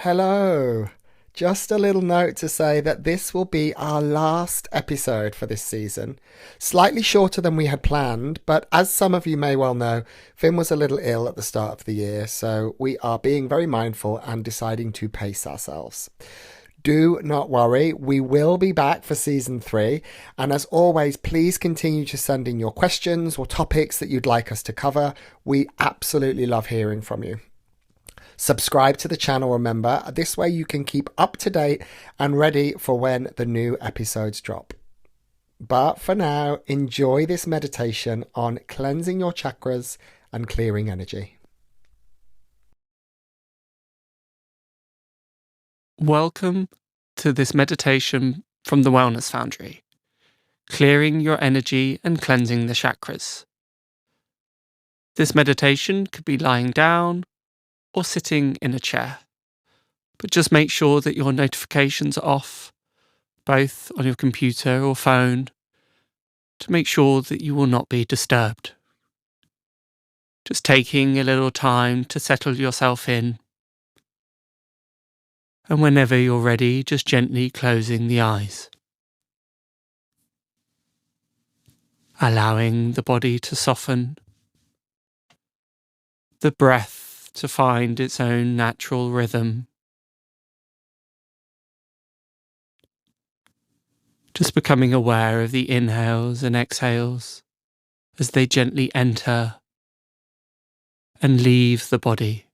Hello. Just a little note to say that this will be our last episode for this season. Slightly shorter than we had planned, but as some of you may well know, Finn was a little ill at the start of the year, so we are being very mindful and deciding to pace ourselves. Do not worry, we will be back for season 3, and as always, please continue to send in your questions or topics that you'd like us to cover. We absolutely love hearing from you. Subscribe to the channel, remember. This way you can keep up to date and ready for when the new episodes drop. But for now, enjoy this meditation on cleansing your chakras and clearing energy. Welcome to this meditation from the Wellness Foundry, clearing your energy and cleansing the chakras. This meditation could be lying down or sitting in a chair, but just make sure that your notifications are off, both on your computer or phone, to make sure that you will not be disturbed. Just taking a little time to settle yourself in. And whenever you're ready, just gently closing the eyes. Allowing the body to soften, the breath to find its own natural rhythm. Just becoming aware of the inhales and exhales as they gently enter and leave the body.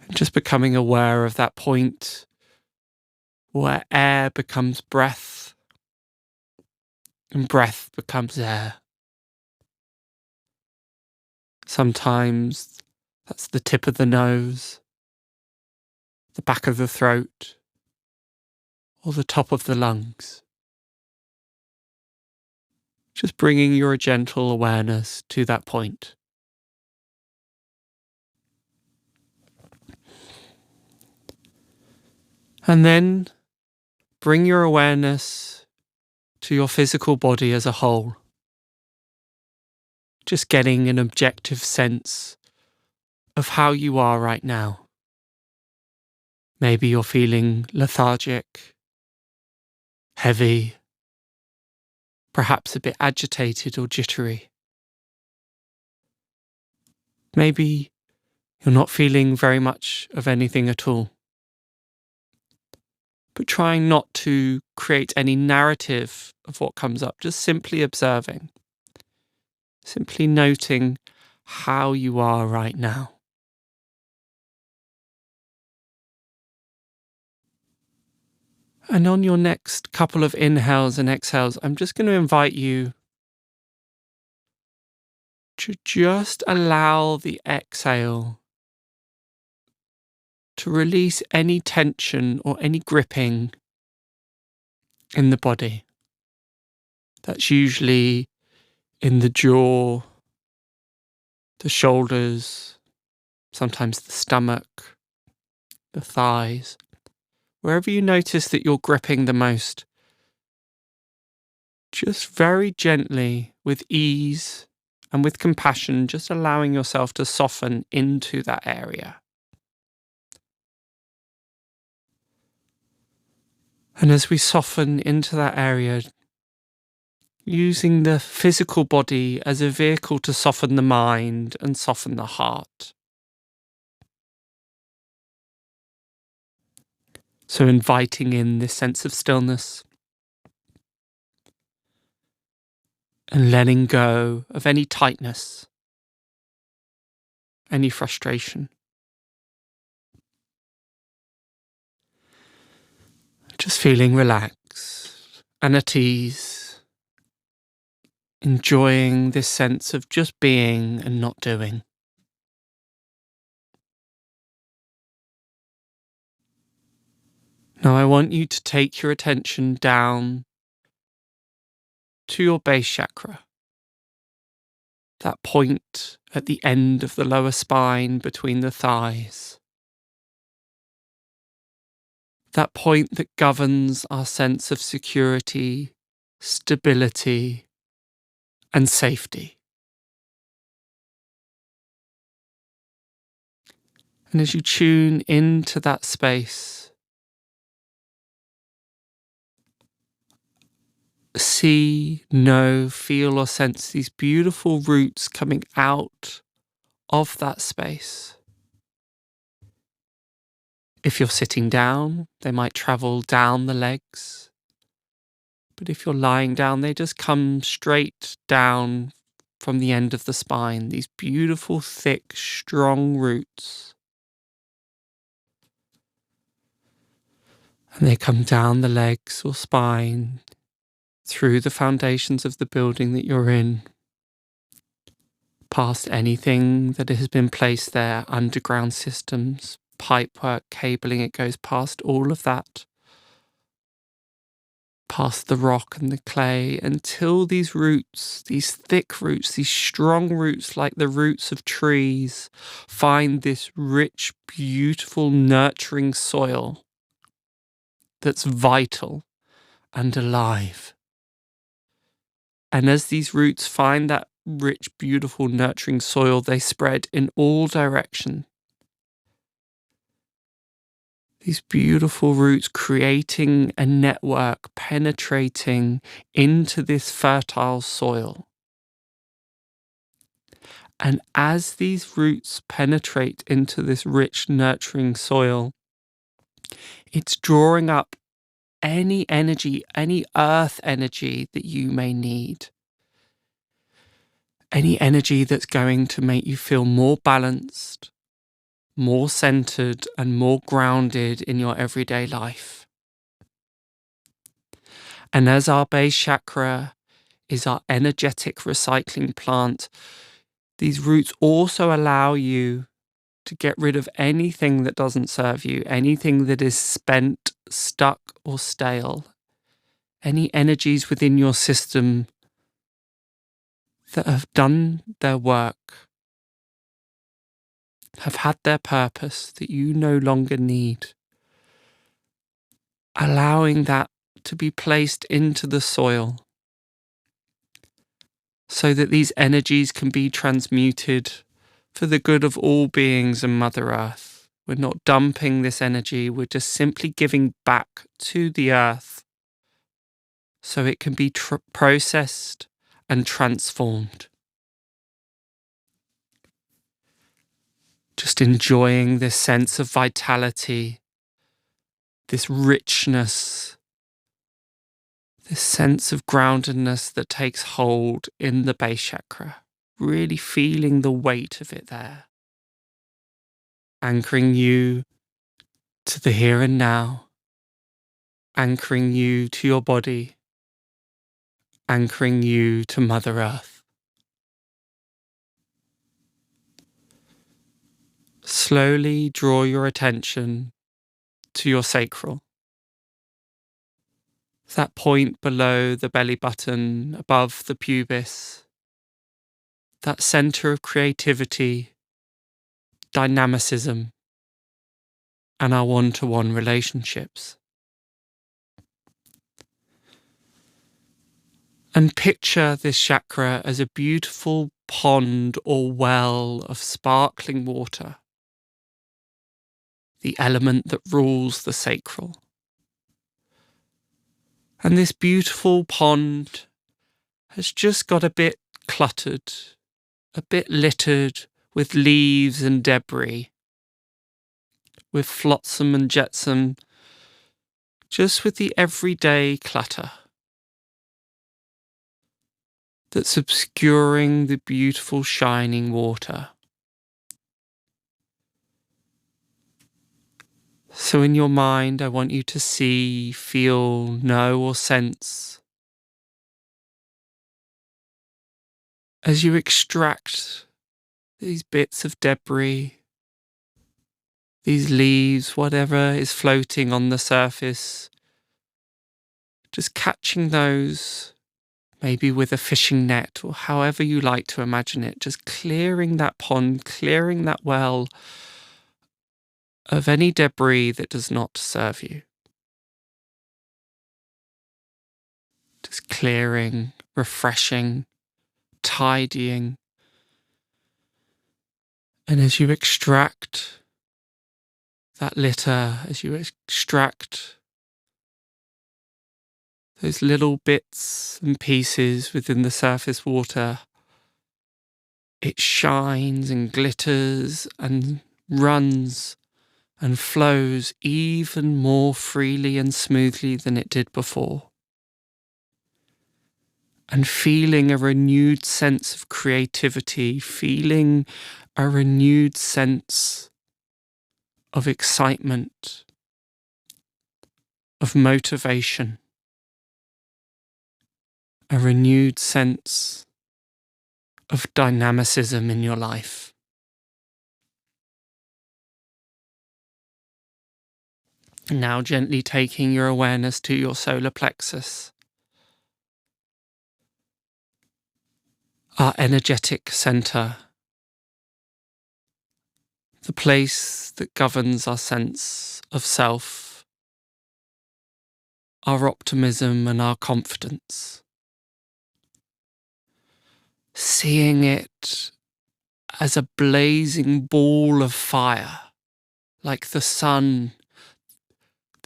And just becoming aware of that point where air becomes breath and breath becomes air. Sometimes that's the tip of the nose, the back of the throat, or the top of the lungs. Just bringing your gentle awareness to that point. And then bring your awareness to your physical body as a whole. Just getting an objective sense of how you are right now. Maybe you're feeling lethargic, heavy, perhaps a bit agitated or jittery. Maybe you're not feeling very much of anything at all. But trying not to create any narrative of what comes up, just simply observing, simply noting how you are right now. And on your next couple of inhales and exhales, I'm just going to invite you to just allow the exhale to release any tension or any gripping in the body. That's usually in the jaw, the shoulders, sometimes the stomach, the thighs. Wherever you notice that you're gripping the most, just very gently, with ease and with compassion, just allowing yourself to soften into that area. And as we soften into that area, using the physical body as a vehicle to soften the mind and soften the heart. So inviting in this sense of stillness and letting go of any tightness, any frustration. Just feeling relaxed and at ease, enjoying this sense of just being and not doing. Now I want you to take your attention down to your base chakra, that point at the end of the lower spine between the thighs. That point that governs our sense of security, stability, and safety. And as you tune into that space, see, know, feel or sense these beautiful roots coming out of that space. If you're sitting down, they might travel down the legs. But if you're lying down, they just come straight down from the end of the spine, these beautiful, thick, strong roots. And they come down the legs or spine, through the foundations of the building that you're in, past anything that has been placed there, underground systems, pipework, cabling, it goes past all of that, past the rock and the clay, until these roots, these thick roots, these strong roots like the roots of trees, find this rich, beautiful, nurturing soil that's vital and alive. And as these roots find that rich, beautiful, nurturing soil, they spread in all directions. These beautiful roots creating a network, penetrating into this fertile soil. And as these roots penetrate into this rich, nurturing soil, it's drawing up any energy, any earth energy that you may need. Any energy that's going to make you feel more balanced, more centered and more grounded in your everyday life. And as our base chakra is our energetic recycling plant, these roots also allow you to get rid of anything that doesn't serve you, anything that is spent, stuck or stale, any energies within your system that have done their work, have had their purpose that you no longer need. Allowing that to be placed into the soil so that these energies can be transmuted for the good of all beings and Mother Earth. We're not dumping this energy, we're just simply giving back to the earth so it can be processed and transformed. Just enjoying this sense of vitality, this richness, this sense of groundedness that takes hold in the base chakra, really feeling the weight of it there, anchoring you to the here and now, anchoring you to your body, anchoring you to Mother Earth. Slowly draw your attention to your sacral. That point below the belly button, above the pubis, that center of creativity, dynamicism, and our one-to-one relationships. And picture this chakra as a beautiful pond or well of sparkling water, the element that rules the sacral. And this beautiful pond has just got a bit cluttered, a bit littered with leaves and debris, with flotsam and jetsam, just with the everyday clutter that's obscuring the beautiful shining water. So in your mind, I want you to see, feel, know or sense as you extract these bits of debris, these leaves, whatever is floating on the surface, just catching those, maybe with a fishing net or however you like to imagine it, just clearing that pond, clearing that well of any debris that does not serve you. Just clearing, refreshing, tidying. And as you extract that litter as you extract those little bits and pieces within the surface water. It shines and glitters and runs and flows even more freely and smoothly than it did before. And feeling a renewed sense of creativity, feeling a renewed sense of excitement, of motivation, a renewed sense of dynamicism in your life. Now gently taking your awareness to your solar plexus, our energetic center, the place that governs our sense of self, our optimism and our confidence. Seeing it as a blazing ball of fire, like the sun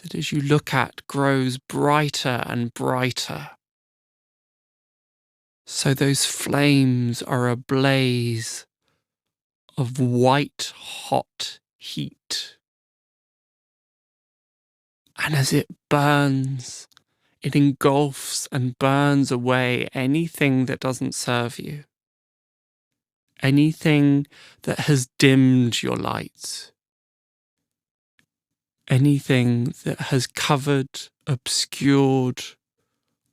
that as you look at grows brighter and brighter. So those flames are ablaze of white hot heat. And as it burns, it engulfs and burns away anything that doesn't serve you. Anything that has dimmed your light. Anything that has covered, obscured,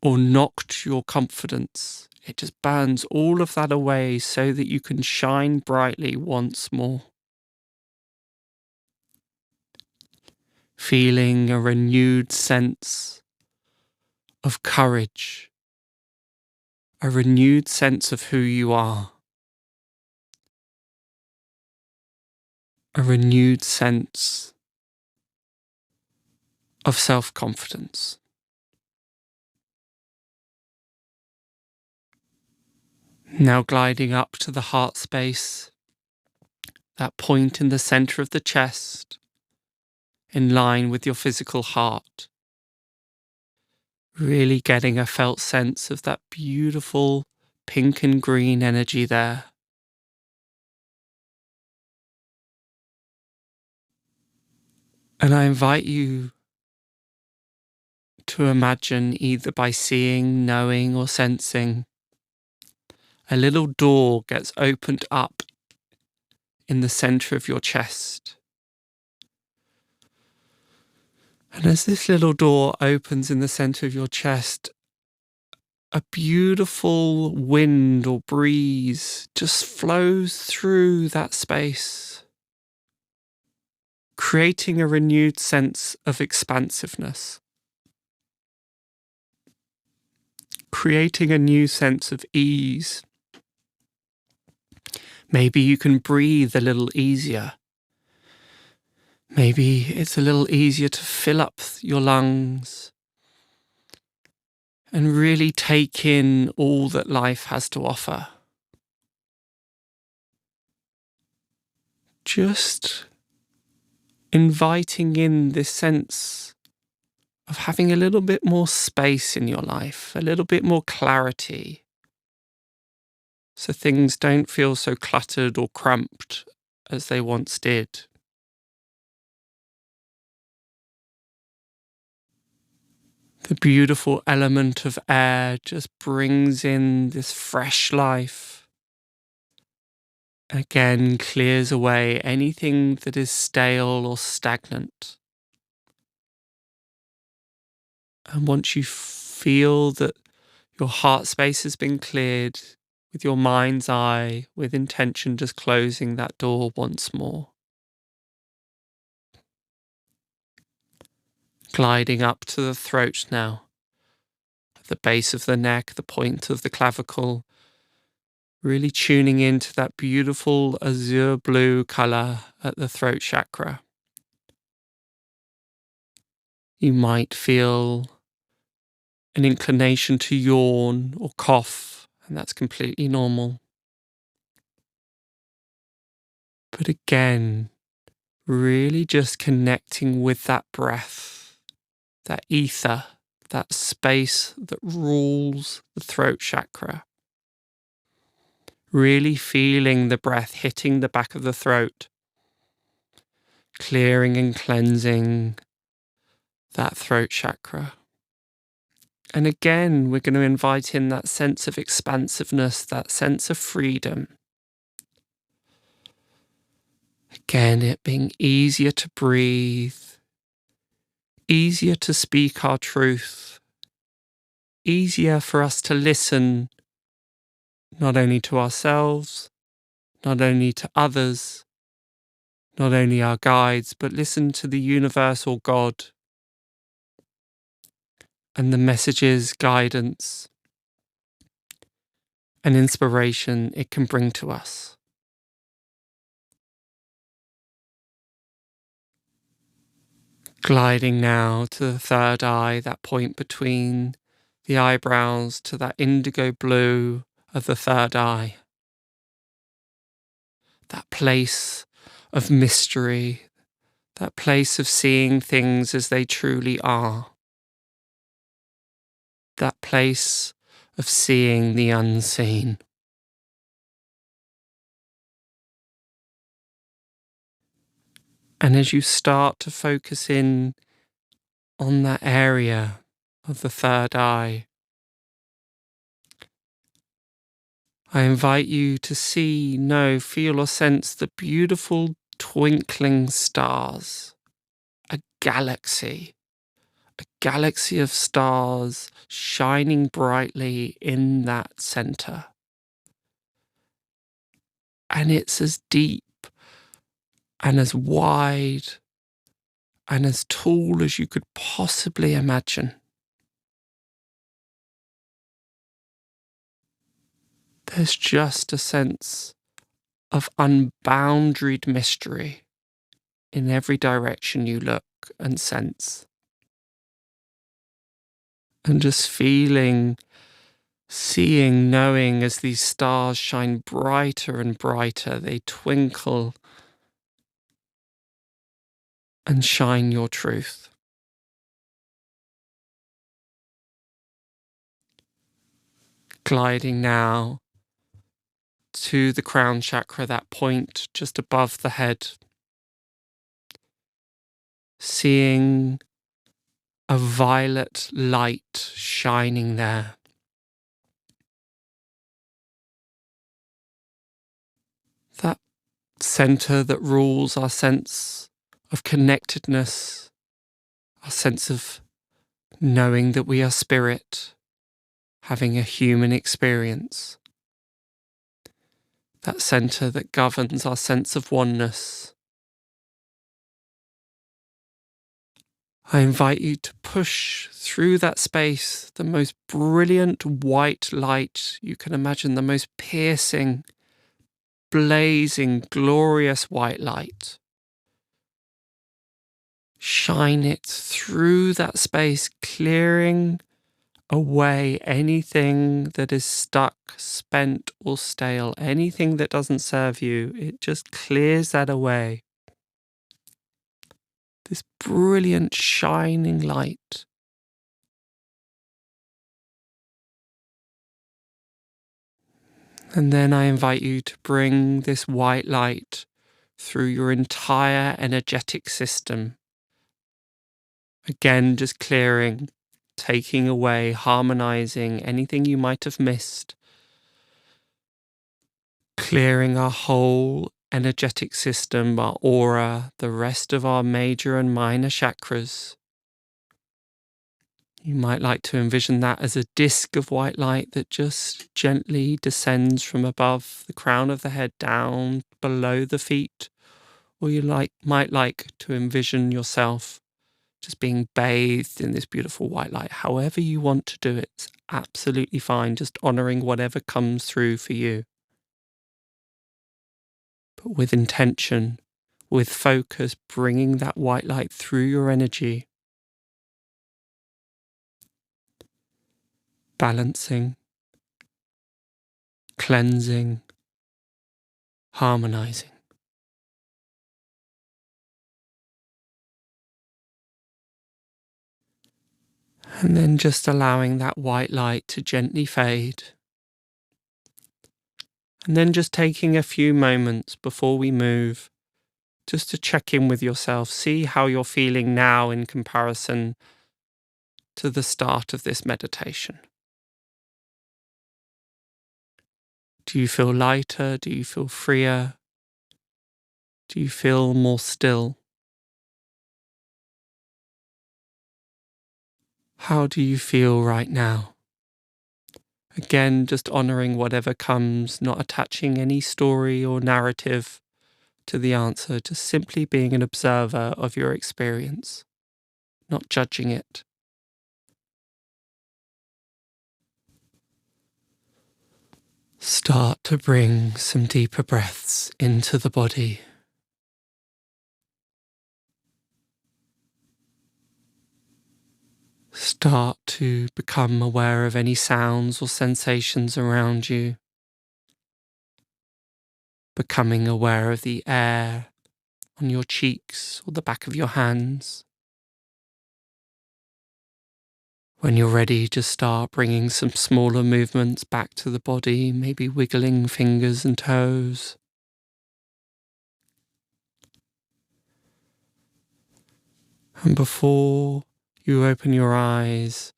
or knocked your confidence. It just burns all of that away so that you can shine brightly once more. Feeling a renewed sense of courage, a renewed sense of who you are, a renewed sense of self-confidence. Now gliding up to the heart space, that point in the center of the chest, in line with your physical heart. Really getting a felt sense of that beautiful pink and green energy there. And I invite you to imagine, either by seeing, knowing, or sensing, a little door gets opened up in the center of your chest. And as this little door opens in the center of your chest, a beautiful wind or breeze just flows through that space, creating a renewed sense of expansiveness, creating a new sense of ease. Maybe you can breathe a little easier. Maybe it's a little easier to fill up your lungs and really take in all that life has to offer. Just inviting in this sense of having a little bit more space in your life, a little bit more clarity, so things don't feel so cluttered or cramped as they once did. The beautiful element of air just brings in this fresh life. Again, clears away anything that is stale or stagnant. And once you feel that your heart space has been cleared, with your mind's eye, with intention, just closing that door once more. Gliding up to the throat now, at the base of the neck, the point of the clavicle, really tuning into that beautiful azure blue color at the throat chakra. You might feel an inclination to yawn or cough, and that's completely normal. But again, Really just connecting with that breath, that ether, that space that rules the throat chakra. Really feeling the breath hitting the back of the throat, clearing and cleansing that throat chakra. And again, we're going to invite in that sense of expansiveness, that sense of freedom. Again, it being easier to breathe, easier to speak our truth, easier for us to listen, not only to ourselves, not only to others, not only our guides, but listen to the universal God and the messages, guidance, and inspiration it can bring to us. Gliding now to the third eye, that point between the eyebrows to that indigo blue of the third eye. That place of mystery, that place of seeing things as they truly are. That place of seeing the unseen. And as you start to focus in on that area of the third eye, I invite you to see, know, feel or sense the beautiful twinkling stars, a galaxy of stars shining brightly in that center. And it's as deep and as wide and as tall as you could possibly imagine. There's just a sense of unboundaried mystery in every direction you look and sense. And just feeling, seeing, knowing as these stars shine brighter and brighter, they twinkle and shine your truth. Gliding now to the crown chakra, that point just above the head. Seeing a violet light shining there. That center that rules our sense of connectedness, our sense of knowing that we are spirit, having a human experience. That center that governs our sense of oneness. I invite you to push through that space the most brilliant white light you can imagine, the most piercing, blazing, glorious white light. Shine it through that space, clearing away anything that is stuck, spent or stale, anything that doesn't serve you. It just clears that away. This brilliant shining light. And then I invite you to bring this white light through your entire energetic system. Again, just clearing, taking away, harmonizing anything you might have missed. Clearing our whole energetic system, our aura, the rest of our major and minor chakras. You might like to envision that as a disc of white light that just gently descends from above the crown of the head down below the feet. Or you might like to envision yourself just being bathed in this beautiful white light. However you want to do it, it's absolutely fine, just honoring whatever comes through for you. But with intention, with focus, bringing that white light through your energy. Balancing, cleansing, harmonizing. And then just allowing that white light to gently fade. And then just taking a few moments before we move, just to check in with yourself, see how you're feeling now in comparison to the start of this meditation. Do you feel lighter? Do you feel freer? Do you feel more still? How do you feel right now? Again, just honoring whatever comes, not attaching any story or narrative to the answer, just simply being an observer of your experience, not judging it. Start to bring some deeper breaths into the body. Start to become aware of any sounds or sensations around you. Becoming aware of the air on your cheeks or the back of your hands. When you're ready, just start bringing some smaller movements back to the body, maybe wiggling fingers and toes. And before you open your eyes,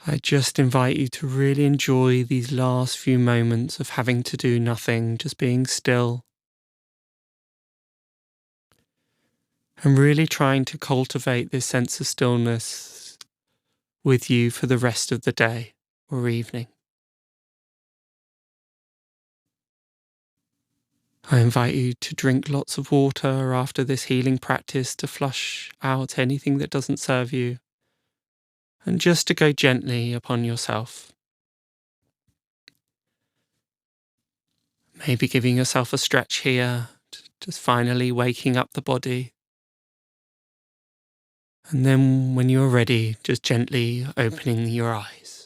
I just invite you to really enjoy these last few moments of having to do nothing, just being still. And really trying to cultivate this sense of stillness with you for the rest of the day or evening. I invite you to drink lots of water after this healing practice to flush out anything that doesn't serve you, and just to go gently upon yourself. Maybe giving yourself a stretch here, just finally waking up the body. And then when you're ready, just gently opening your eyes.